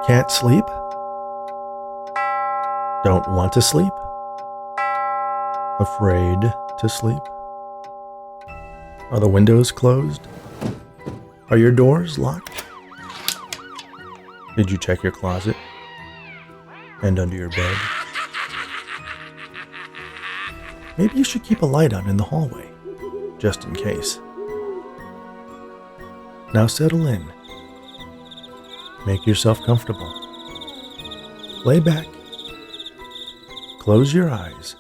Can't sleep? Don't want to sleep? Afraid to sleep? Are the windows closed? Are your doors locked? Did you check your closet? And under your bed? Maybe you should keep a light on in the hallway, just in case. Now settle in. Make yourself comfortable. Lay back. Close your eyes.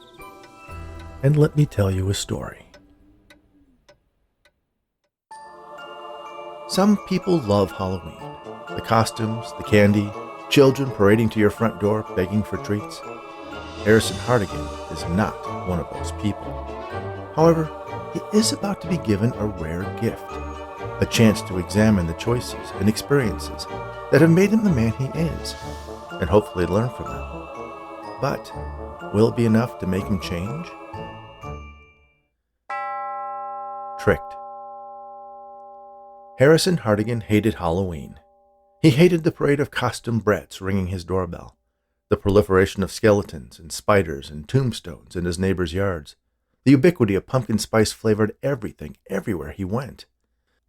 And let me tell you a story. Some people love Halloween. The costumes, the candy, children parading to your front door begging for treats. Harrison Hardigan is not one of those people. However, he is about to be given a rare gift. A chance to examine the choices and experiences that have made him the man he is, and hopefully learn from them. But will it be enough to make him change? Tricked. Harrison Hardigan hated Halloween. He hated the parade of costume brats ringing his doorbell, the proliferation of skeletons and spiders and tombstones in his neighbors' yards, the ubiquity of pumpkin spice-flavored everything everywhere he went.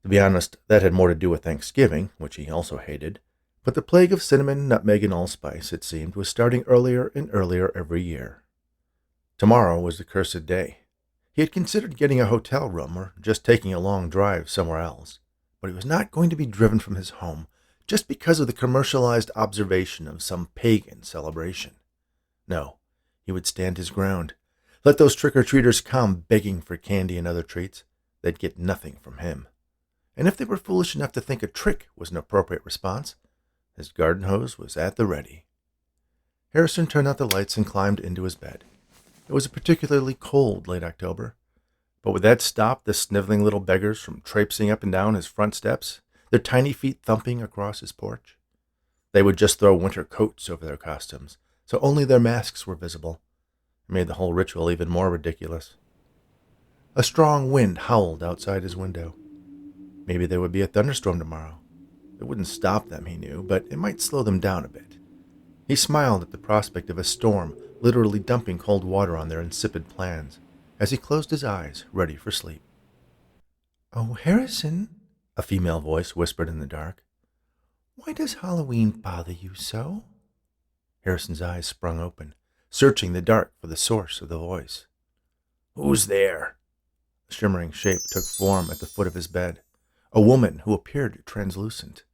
To be honest, that had more to do with Thanksgiving, which he also hated, but the plague of cinnamon, nutmeg, and allspice, it seemed, was starting earlier and earlier every year. Tomorrow was the cursed day. He had considered getting a hotel room or just taking a long drive somewhere else, but he was not going to be driven from his home just because of the commercialized observation of some pagan celebration. No, he would stand his ground. Let those trick-or-treaters come begging for candy and other treats. They'd get nothing from him. And if they were foolish enough to think a trick was an appropriate response, his garden hose was at the ready. Harrison turned out the lights and climbed into his bed. It was a particularly cold late October, but would that stop the sniveling little beggars from traipsing up and down his front steps, their tiny feet thumping across his porch? They would just throw winter coats over their costumes, so only their masks were visible. It made the whole ritual even more ridiculous. A strong wind howled outside his window. Maybe there would be a thunderstorm tomorrow. It wouldn't stop them, he knew, but it might slow them down a bit. He smiled at the prospect of a storm literally dumping cold water on their insipid plans as he closed his eyes, ready for sleep. "Oh, Harrison," a female voice whispered in the dark. "Why does Halloween bother you so?" Harrison's eyes sprung open, searching the dark for the source of the voice. "Who's there?" A shimmering shape took form at the foot of his bed. A woman who appeared translucent.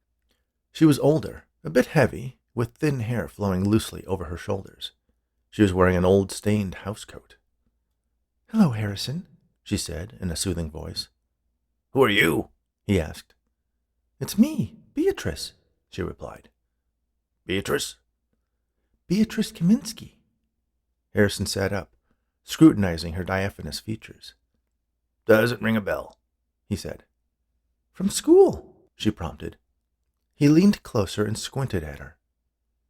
She was older, a bit heavy, with thin hair flowing loosely over her shoulders. She was wearing an old stained housecoat. "Hello, Harrison," she said in a soothing voice. "Who are you?" he asked. "It's me, Beatrice," she replied. "Beatrice?" "Beatrice Kaminsky." Harrison sat up, scrutinizing her diaphanous features. "Doesn't ring a bell," he said. "From school," she prompted. He leaned closer and squinted at her.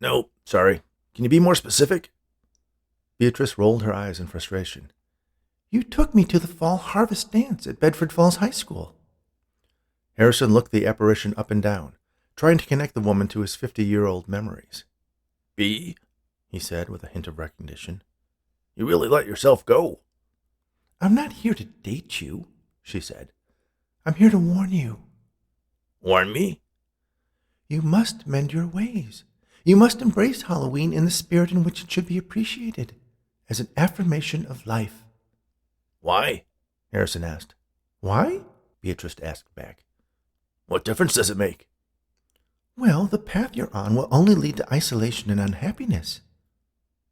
"No, sorry. Can you be more specific?" Beatrice rolled her eyes in frustration. "You took me to the fall harvest dance at Bedford Falls High School." Harrison looked the apparition up and down, trying to connect the woman to his 50-year-old memories. "Bee," he said with a hint of recognition. "You really let yourself go." "I'm not here to date you," she said. "I'm here to warn you." "Warn me?" "You must mend your ways. You must embrace Halloween in the spirit in which it should be appreciated, as an affirmation of life." "Why?" Harrison asked. "Why?" Beatrice asked back. "What difference does it make?" "Well, the path you're on will only lead to isolation and unhappiness."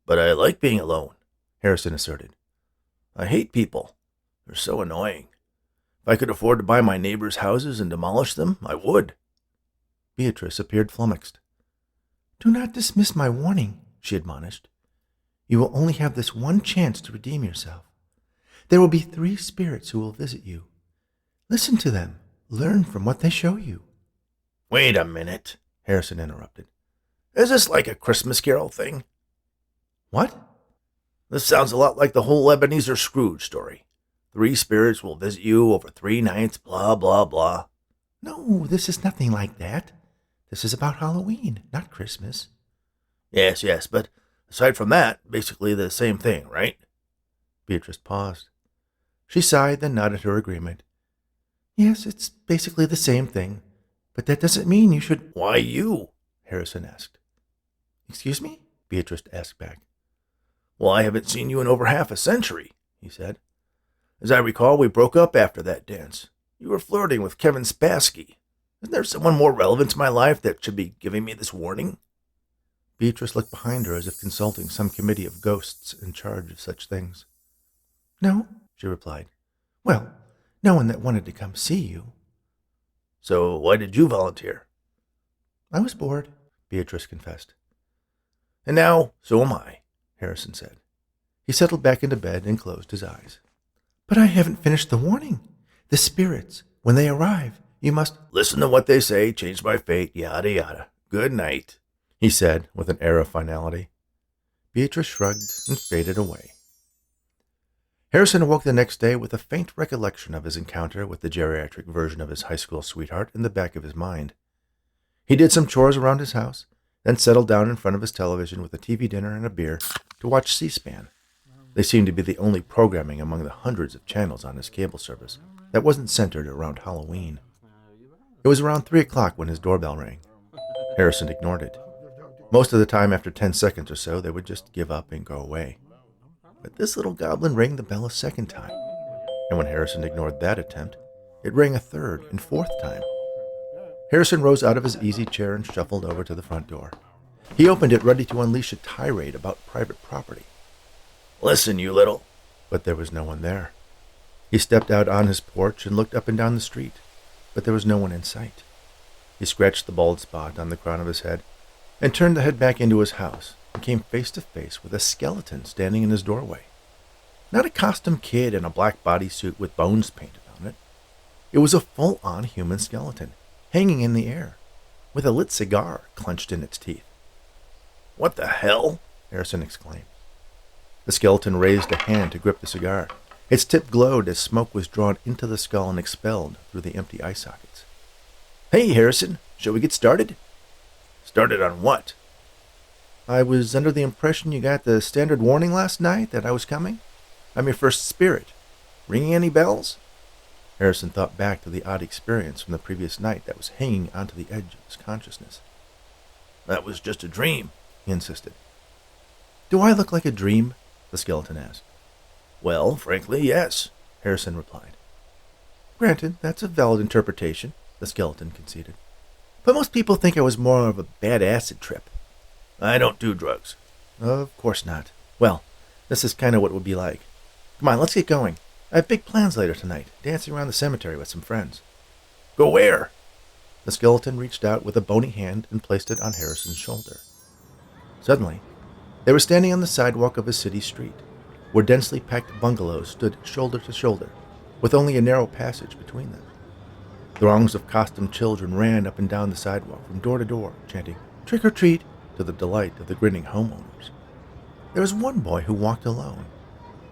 "But I like being alone," Harrison asserted. "I hate people. They're so annoying. If I could afford to buy my neighbors' houses and demolish them, I would." Beatrice appeared flummoxed. "Do not dismiss my warning," she admonished. "You will only have this one chance to redeem yourself. There will be 3 spirits who will visit you. Listen to them. Learn from what they show you." "Wait a minute," Harrison interrupted. "Is this like a Christmas Carol thing?" "What?" "This sounds a lot like the whole Ebenezer Scrooge story. 3 spirits will visit you over 3 nights, blah, blah, blah." "No, this is nothing like that. This is about Halloween, not Christmas. Yes, but aside from that, basically the same thing, right? Beatrice paused. She sighed, then nodded her agreement. Yes, it's basically the same thing, but that doesn't mean you should... Why you? Harrison asked. Excuse me? Beatrice asked back. Well, I haven't seen you in over half a century, he said. As I recall, we broke up after that dance. You were flirting with Kevin Spassky. Isn't there someone more relevant to my life that should be giving me this warning? Beatrice looked behind her as if consulting some committee of ghosts in charge of such things. No, she replied. Well, no one that wanted to come see you. So why did you volunteer? I was bored, Beatrice confessed. And now, so am I, Harrison said. He settled back into bed and closed his eyes. But I haven't finished the warning. The spirits, when they arrive, you must... Listen to what they say, change my fate, yada yada. Good night, he said with an air of finality. Beatrice shrugged and faded away. Harrison awoke the next day with a faint recollection of his encounter with the geriatric version of his high school sweetheart in the back of his mind. He did some chores around his house, then settled down in front of his television with a TV dinner and a beer to watch C-SPAN. They seemed to be the only programming among the hundreds of channels on his cable service that wasn't centered around Halloween. It was around 3 o'clock when his doorbell rang. Harrison ignored it. Most of the time, after 10 seconds or so, they would just give up and go away. But this little goblin rang the bell a second time, and when Harrison ignored that attempt, it rang a third and fourth time. Harrison rose out of his easy chair and shuffled over to the front door. He opened it, ready to unleash a tirade about private property. Listen, you little... But there was no one there. He stepped out on his porch and looked up and down the street, but there was no one in sight. He scratched the bald spot on the crown of his head and turned the head back into his house and came face to face with a skeleton standing in his doorway. Not a costume kid in a black bodysuit with bones painted on it. It was a full-on human skeleton, hanging in the air, with a lit cigar clenched in its teeth. What the hell? Harrison exclaimed. The skeleton raised a hand to grip the cigar. Its tip glowed as smoke was drawn into the skull and expelled through the empty eye sockets. Hey, Harrison, shall we get started? Started on what? I was under the impression you got the standard warning last night that I was coming. I'm your first spirit. Ringing any bells? Harrison thought back to the odd experience from the previous night that was hanging onto the edge of his consciousness. That was just a dream, he insisted. Do I look like a dream? The skeleton asked. Well, frankly, yes, Harrison replied. Granted, that's a valid interpretation, the skeleton conceded. But most people think I was more of a bad acid trip. I don't do drugs. Of course not. Well, this is kind of what it would be like. Come on, let's get going. I have big plans later tonight, dancing around the cemetery with some friends. Go where? The skeleton reached out with a bony hand and placed it on Harrison's shoulder. Suddenly, they were standing on the sidewalk of a city street, where densely packed bungalows stood shoulder to shoulder, with only a narrow passage between them. Throngs of costumed children ran up and down the sidewalk from door to door, chanting, "Trick or treat," to the delight of the grinning homeowners. There was one boy who walked alone.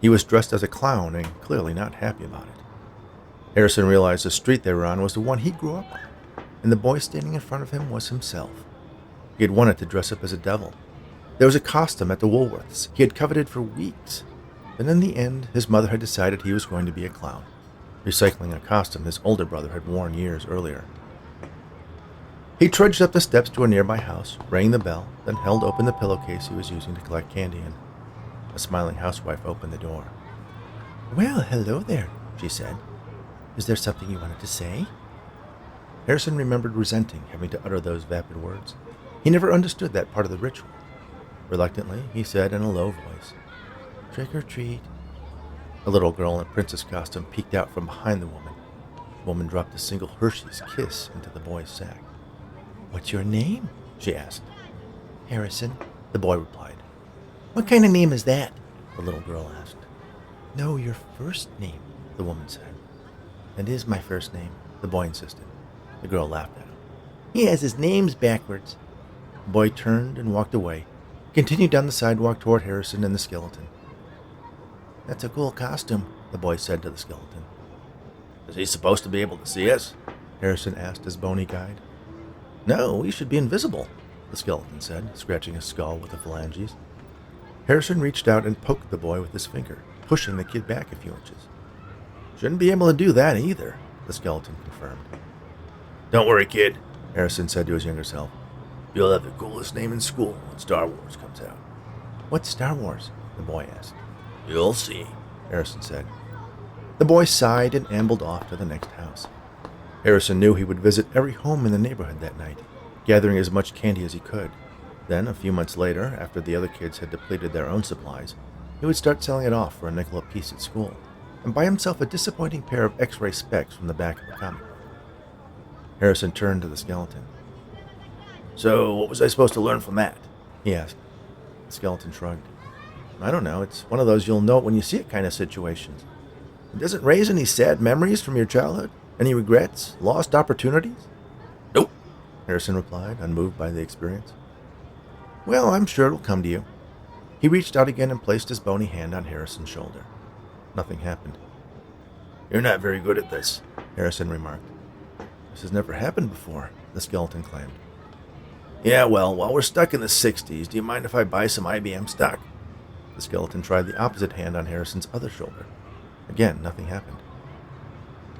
He was dressed as a clown and clearly not happy about it. Harrison realized the street they were on was the one he grew up on, and the boy standing in front of him was himself. He had wanted to dress up as a devil. There was a costume at the Woolworths he had coveted for weeks, and in the end his mother had decided he was going to be a clown, recycling a costume his older brother had worn years earlier. He trudged up the steps to a nearby house, rang the bell, then held open the pillowcase he was using to collect candy in. A smiling housewife opened the door. "Well, hello there," she said. "Is there something you wanted to say?" Harrison remembered resenting having to utter those vapid words. He never understood that part of the ritual. Reluctantly, he said in a low voice, "Trick or treat." A little girl in a princess costume peeked out from behind the woman. The woman dropped a single Hershey's Kiss into the boy's sack. "What's your name?" she asked. "Harrison," the boy replied. "What kind of name is that?" the little girl asked. "No, your first name," the woman said. "That is my first name," the boy insisted. The girl laughed at him. "He has his names backwards." The boy turned and walked away, continued down the sidewalk toward Harrison and the skeleton. "That's a cool costume," the boy said to the skeleton. Is he supposed to be able to see us? Harrison asked his bony guide. No, we should be invisible, the skeleton said, scratching his skull with the phalanges. Harrison reached out and poked the boy with his finger, pushing the kid back a few inches. Shouldn't be able to do that either, the skeleton confirmed. Don't worry, kid, Harrison said to his younger self. You'll have the coolest name in school when Star Wars comes out. What's Star Wars? The boy asked. You'll see, Harrison said. The boy sighed and ambled off to the next house. Harrison knew he would visit every home in the neighborhood that night, gathering as much candy as he could. Then, a few months later, after the other kids had depleted their own supplies, he would start selling it off for a nickel apiece at school, and buy himself a disappointing pair of X-ray specs from the back of a comic book. Harrison turned to the skeleton. So, what was I supposed to learn from that? He asked. The skeleton shrugged. I don't know, it's one of those you'll know it when you see it kind of situations. It doesn't raise any sad memories from your childhood? Any regrets? Lost opportunities? Nope, Harrison replied, unmoved by the experience. Well, I'm sure it'll come to you. He reached out again and placed his bony hand on Harrison's shoulder. Nothing happened. You're not very good at this, Harrison remarked. This has never happened before, the skeleton claimed. Yeah, well, while we're stuck in the 60s, do you mind if I buy some IBM stock? The skeleton tried the opposite hand on Harrison's other shoulder. Again, nothing happened.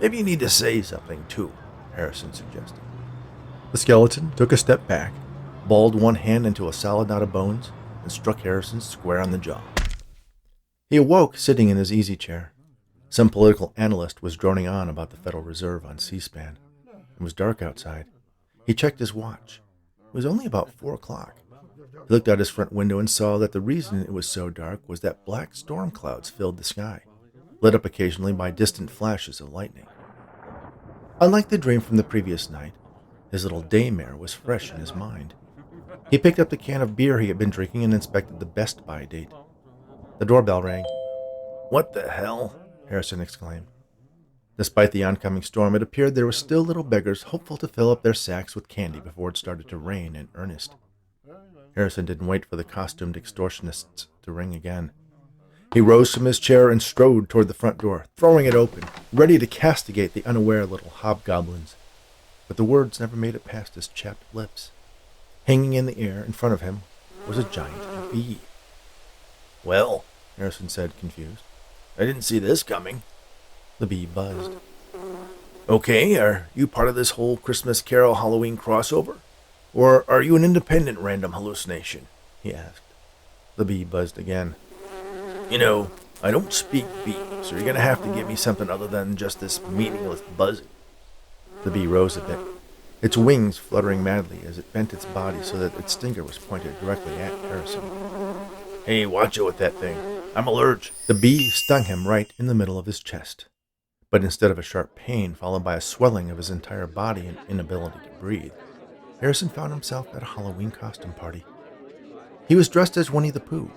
Maybe you need to say something, too, Harrison suggested. The skeleton took a step back, balled one hand into a solid knot of bones, and struck Harrison square on the jaw. He awoke sitting in his easy chair. Some political analyst was droning on about the Federal Reserve on C-SPAN. It was dark outside. He checked his watch. It was only about 4 o'clock. He looked out his front window and saw that the reason it was so dark was that black storm clouds filled the sky, lit up occasionally by distant flashes of lightning. Unlike the dream from the previous night, his little daymare was fresh in his mind. He picked up the can of beer he had been drinking and inspected the Best Buy date. The doorbell rang. What the hell? Harrison exclaimed. Despite the oncoming storm, it appeared there were still little beggars hopeful to fill up their sacks with candy before it started to rain in earnest. Harrison didn't wait for the costumed extortionists to ring again. He rose from his chair and strode toward the front door, throwing it open, ready to castigate the unaware little hobgoblins. But the words never made it past his chapped lips. Hanging in the air in front of him was a giant bee. Well, Harrison said, confused. I didn't see this coming. The bee buzzed. Okay, are you part of this whole Christmas Carol Halloween crossover? Or are you an independent random hallucination? He asked. The bee buzzed again. You know, I don't speak bee, so you're going to have to give me something other than just this meaningless buzzing. The bee rose a bit, its wings fluttering madly as it bent its body so that its stinger was pointed directly at Harrison. Hey, watch out with that thing. I'm allergic. The bee stung him right in the middle of his chest. But instead of a sharp pain followed by a swelling of his entire body and inability to breathe, Harrison found himself at a Halloween costume party. He was dressed as Winnie the Pooh.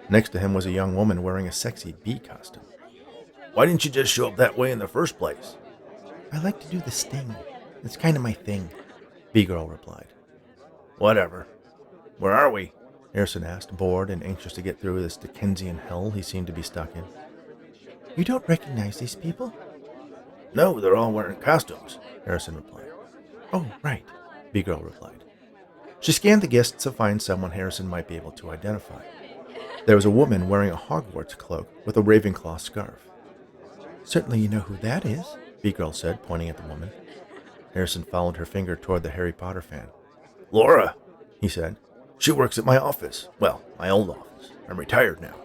Next to him was a young woman wearing a sexy bee costume. Why didn't you just show up that way in the first place? I like to do the sting. It's kind of my thing, Bee Girl replied. Whatever. Where are we? Harrison asked, bored and anxious to get through this Dickensian hell he seemed to be stuck in. You don't recognize these people? No, they're all wearing costumes, Harrison replied. Oh, right, Bee Girl replied. She scanned the guests to find someone Harrison might be able to identify. There was a woman wearing a Hogwarts cloak with a Ravenclaw scarf. Certainly you know who that is, Bee Girl said, pointing at the woman. Harrison followed her finger toward the Harry Potter fan. Laura, he said. She works at my office. Well, my old office. I'm retired now.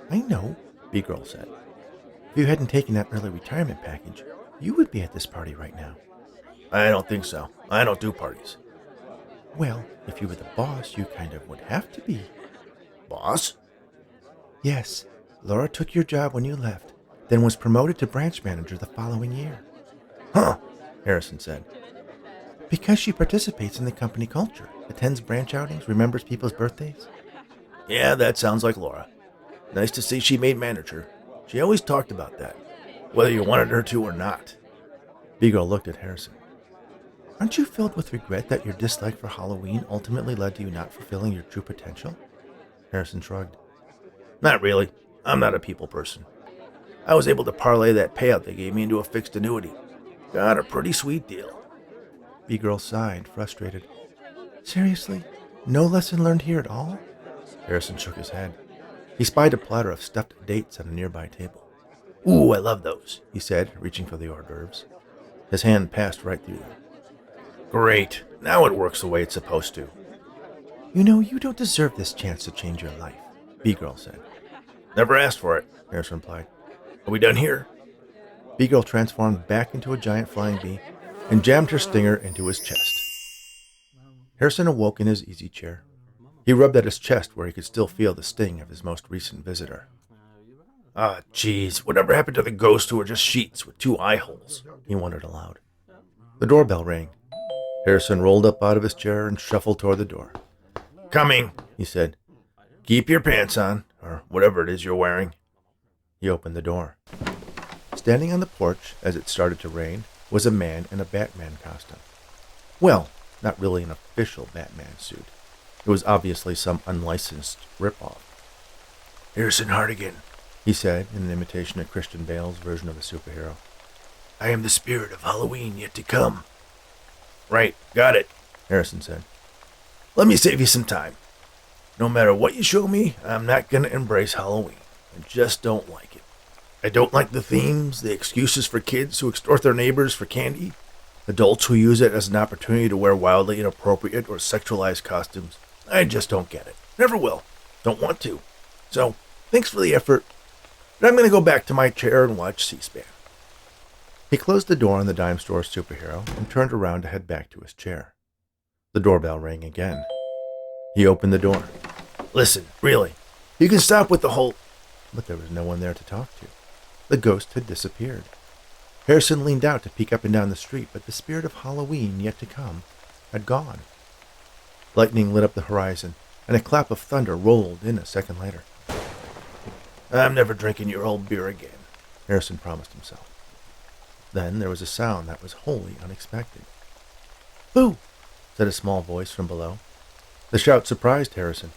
I know, Bee Girl said. If you hadn't taken that early retirement package, you would be at this party right now. I don't think so. I don't do parties. Well, if you were the boss, you kind of would have to be. Boss? Yes. Laura took your job when you left, then was promoted to branch manager the following year. Huh, Harrison said. Because she participates in the company culture, attends branch outings, remembers people's birthdays. Yeah, that sounds like Laura. Nice to see she made manager. She always talked about that, whether you wanted her to or not. Bee Girl looked at Harrison. Aren't you filled with regret that your dislike for Halloween ultimately led to you not fulfilling your true potential? Harrison shrugged. Not really. I'm not a people person. I was able to parlay that payout they gave me into a fixed annuity. Got a pretty sweet deal. B-Girl sighed, frustrated. Seriously? No lesson learned here at all? Harrison shook his head. He spied a platter of stuffed dates on a nearby table. Ooh, I love those, he said, reaching for the hors d'oeuvres. His hand passed right through them. Great. Now it works the way it's supposed to. You know, you don't deserve this chance to change your life, B-Girl said. Never asked for it, Harrison replied. Are we done here? B-Girl transformed back into a giant flying bee and jammed her stinger into his chest. Harrison awoke in his easy chair. He rubbed at his chest where he could still feel the sting of his most recent visitor. Ah, jeez, whatever happened to the ghosts who were just sheets with 2 eye holes? He wondered aloud. The doorbell rang. Harrison rolled up out of his chair and shuffled toward the door. Coming, he said. Keep your pants on, or whatever it is you're wearing. He opened the door. Standing on the porch as it started to rain was a man in a Batman costume. Well, not really an official Batman suit. It was obviously some unlicensed ripoff. Harrison Hardigan, he said in an imitation of Christian Bale's version of a superhero. I am the spirit of Halloween yet to come. Right, got it, Harrison said. Let me save you some time. No matter what you show me, I'm not going to embrace Halloween. I just don't like it. I don't like the themes, the excuses for kids who extort their neighbors for candy, adults who use it as an opportunity to wear wildly inappropriate or sexualized costumes. I just don't get it. Never will. Don't want to. So, thanks for the effort, but I'm going to go back to my chair and watch C-SPAN. He closed the door on the dime store superhero and turned around to head back to his chair. The doorbell rang again. He opened the door. Listen, really, you can stop with the whole... But there was no one there to talk to. The ghost had disappeared. Harrison leaned out to peek up and down the street, but the spirit of Halloween yet to come had gone. Lightning lit up the horizon, and a clap of thunder rolled in a second later. I'm never drinking your old beer again, Harrison promised himself. Then there was a sound that was wholly unexpected. Boo! Said a small voice from below. The shout surprised Harrison.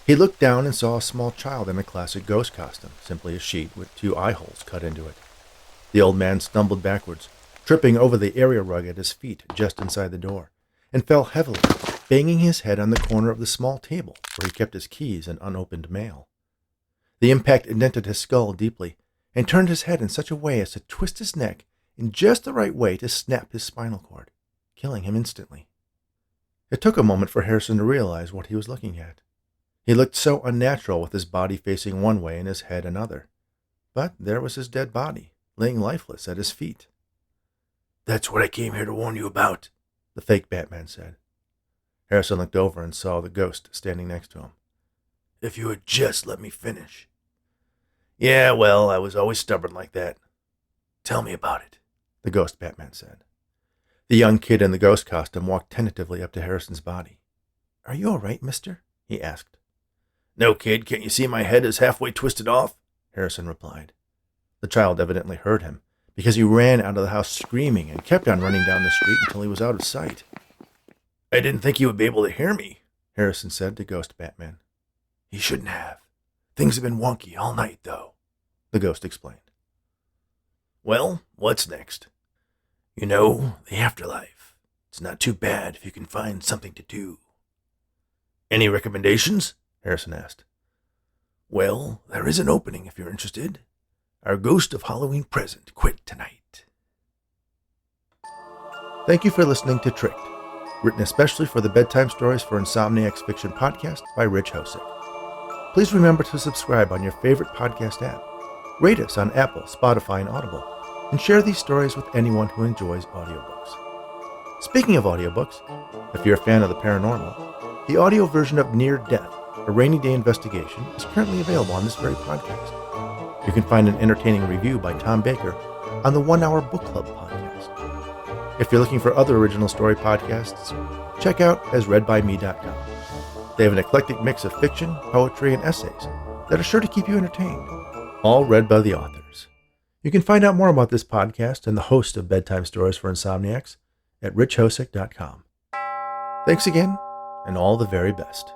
He looked down and saw a small child in a classic ghost costume, simply a sheet with 2 eye holes cut into it. The old man stumbled backwards, tripping over the area rug at his feet just inside the door, and fell heavily, banging his head on the corner of the small table where he kept his keys and unopened mail. The impact indented his skull deeply and turned his head in such a way as to twist his neck in just the right way to snap his spinal cord, killing him instantly. It took a moment for Harrison to realize what he was looking at. He looked so unnatural with his body facing one way and his head another. But there was his dead body, laying lifeless at his feet. That's what I came here to warn you about, the fake Batman said. Harrison looked over and saw the ghost standing next to him. If you had just let me finish. Yeah, well, I was always stubborn like that. Tell me about it, the ghost Batman said. The young kid in the ghost costume walked tentatively up to Harrison's body. Are you all right, mister? He asked. No, kid, can't you see my head is halfway twisted off? Harrison replied. The child evidently heard him, because he ran out of the house screaming and kept on running down the street until he was out of sight. I didn't think he would be able to hear me, Harrison said to Ghost Batman. He shouldn't have. Things have been wonky all night, though, the ghost explained. Well, what's next? You know, the afterlife. It's not too bad if you can find something to do. Any recommendations? Harrison asked. Well, there is an opening if you're interested. Our Ghost of Halloween Present quit tonight. Thank you for listening to Tricked, written especially for the Bedtime Stories for Insomniacs Fiction podcast by Rich Hosick. Please remember to subscribe on your favorite podcast app, rate us on Apple, Spotify, and Audible, and share these stories with anyone who enjoys audiobooks. Speaking of audiobooks, if you're a fan of the paranormal, the audio version of Near Death, a rainy day investigation, is currently available on this very podcast. You can find an entertaining review by Tom Baker on the 1 Hour Book Club podcast. If you're looking for other original story podcasts, check out asreadbyme.com. They have an eclectic mix of fiction, poetry, and essays that are sure to keep you entertained, all read by the authors. You can find out more about this podcast and the host of Bedtime Stories for Insomniacs at richhosick.com. Thanks again, and all the very best.